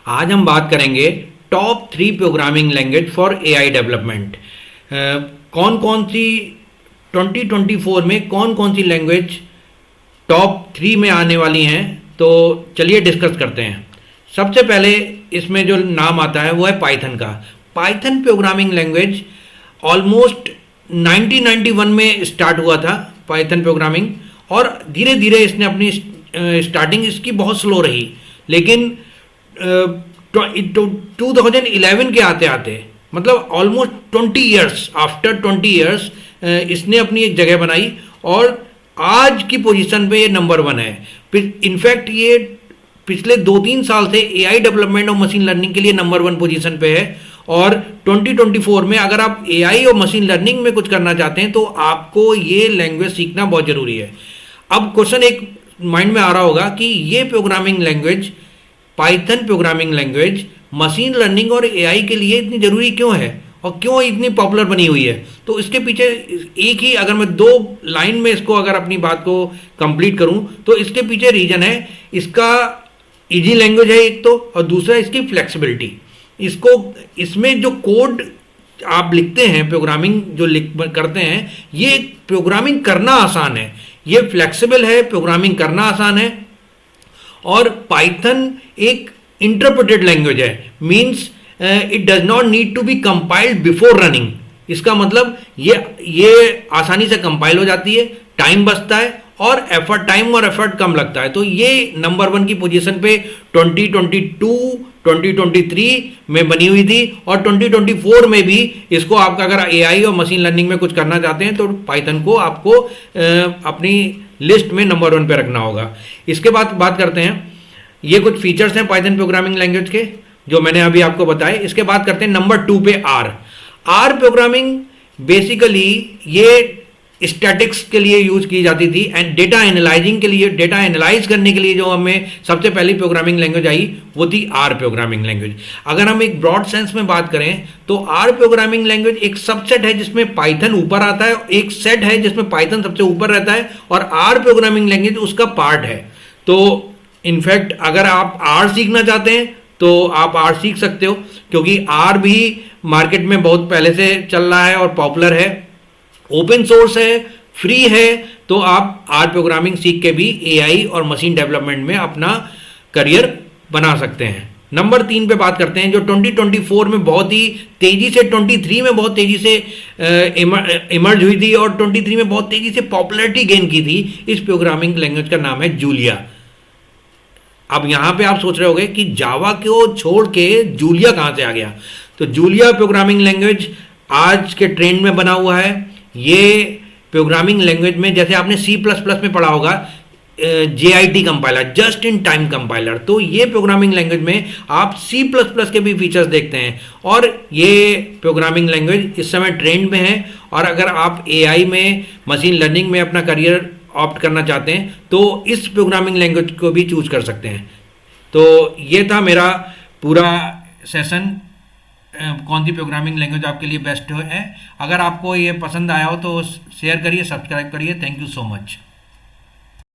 आज हम बात करेंगे top 3 programming language for AI development. कौन कौन सी 2024 में कौन कौन सी लैंग्वेज टॉप 3 में आने वाली हैं, तो चलिए डिस्कस करते हैं। सबसे पहले इसमें जो नाम आता है वो है पाइथन का। पाइथन प्रोग्रामिंग लैंग्वेज ऑलमोस्ट 1991 में स्टार्ट हुआ था पाइथन प्रोग्रामिंग, और धीरे धीरे इसने अपनी स्टार्टिंग इसकी बहुत स्लो रही, लेकिन 2011 के आते आते मतलब ऑलमोस्ट 20 ईयर्स, आफ्टर 20 ईयर्स इसने अपनी एक जगह बनाई और आज की पोजीशन पे ये नंबर 1 है। इनफैक्ट ये पिछले 2-3 साल से एआई डेवलपमेंट और मशीन लर्निंग के लिए नंबर 1 पोजीशन पे है। और 2024 में अगर आप एआई और मशीन लर्निंग में कुछ करना चाहते हैं तो आपको ये लैंग्वेज सीखना बहुत ज़रूरी है। अब क्वेश्चन एक माइंड में आ रहा होगा कि ये programming language, Python programming language machine learning और एआई के लिए इतनी ज़रूरी क्यों है और क्यों इतनी पॉपुलर बनी हुई है। तो इसके पीछे एक ही, अगर मैं 2 लाइन में इसको अगर अपनी बात को कंप्लीट करूं तो इसके पीछे रीजन है इसका इजी लैंग्वेज है एक तो, और दूसरा इसकी फ्लेक्सिबिलिटी। इसमें जो कोड आप लिखते हैं, प्रोग्रामिंग जो करते हैं, ये प्रोग्रामिंग करना आसान है, ये फ्लेक्सिबल है, प्रोग्रामिंग करना आसान है। और पाइथन एक इंटरप्रेटेड लैंग्वेज है, means it does not need to be compiled before running. इसका मतलब ये आसानी से कंपाइल हो जाती है, टाइम बचता है और टाइम और एफर्ट कम लगता है। तो ये नंबर 1 की पोजीशन पे 2022 2023 में बनी हुई थी, और 2024 में भी इसको आप अगर एआई और मशीन लर्निंग में कुछ करना चाहते हैं तो पाइथन को आपको अपनी लिस्ट में नंबर 1 पे रखना होगा। इसके बाद बात करते हैं, ये कुछ फीचर्स हैं पाइथन प्रोग्रामिंग लैंग्वेज के जो मैंने अभी आपको बताए। इसके बाद करते हैं नंबर 2 पे आर प्रोग्रामिंग। बेसिकली ये स्टैटिक्स के लिए यूज की जाती थी एंड डेटा एनालाइजिंग के लिए, डेटा एनालाइज करने के लिए जो हमें सबसे पहली प्रोग्रामिंग लैंग्वेज आई वो थी आर प्रोग्रामिंग लैंग्वेज। अगर हम एक ब्रॉड सेंस में बात करें तो आर प्रोग्रामिंग लैंग्वेज एक सबसेट है जिसमें पाइथन ऊपर आता है, एक सेट है जिसमें पाइथन सबसे ऊपर रहता है और आर प्रोग्रामिंग लैंग्वेज उसका पार्ट है। तो इनफैक्ट अगर आप आर सीखना चाहते हैं तो आप आर सीख सकते हो, क्योंकि आर भी मार्केट में बहुत पहले से चल रहा है और पॉपुलर है, ओपन सोर्स है, फ्री है। तो आप आर प्रोग्रामिंग सीख के भी एआई और मशीन डेवलपमेंट में अपना करियर बना सकते हैं। नंबर 3 पे बात करते हैं जो 2024 में बहुत ही तेजी से, 23 में बहुत तेजी से इमर्ज हुई थी और 23 में बहुत तेजी से पॉपुलैरिटी गेन की थी। इस प्रोग्रामिंग लैंग्वेज का नाम है जूलिया। अब यहां पे आप सोच रहे होंगे कि जावा को छोड़ के जूलिया कहां से आ गया। तो जूलिया प्रोग्रामिंग लैंग्वेज आज के ट्रेंड में बना हुआ है। ये प्रोग्रामिंग लैंग्वेज में, जैसे आपने C++ में पढ़ा होगा JIT compiler, just in time compiler, तो ये प्रोग्रामिंग लैंग्वेज में आप C++ के भी फीचर्स देखते हैं। और ये प्रोग्रामिंग लैंग्वेज इस समय ट्रेंड में है, और अगर आप एआई में, मशीन लर्निंग में अपना करियर ऑप्ट करना चाहते हैं तो इस प्रोग्रामिंग लैंग्वेज को भी चूज कर सकते हैं। तो ये था मेरा पूरा सेशन, कौन सी प्रोग्रामिंग लैंग्वेज आपके लिए बेस्ट है। अगर आपको ये पसंद आया हो तो शेयर करिए, सब्सक्राइब करिए। Thank you so much.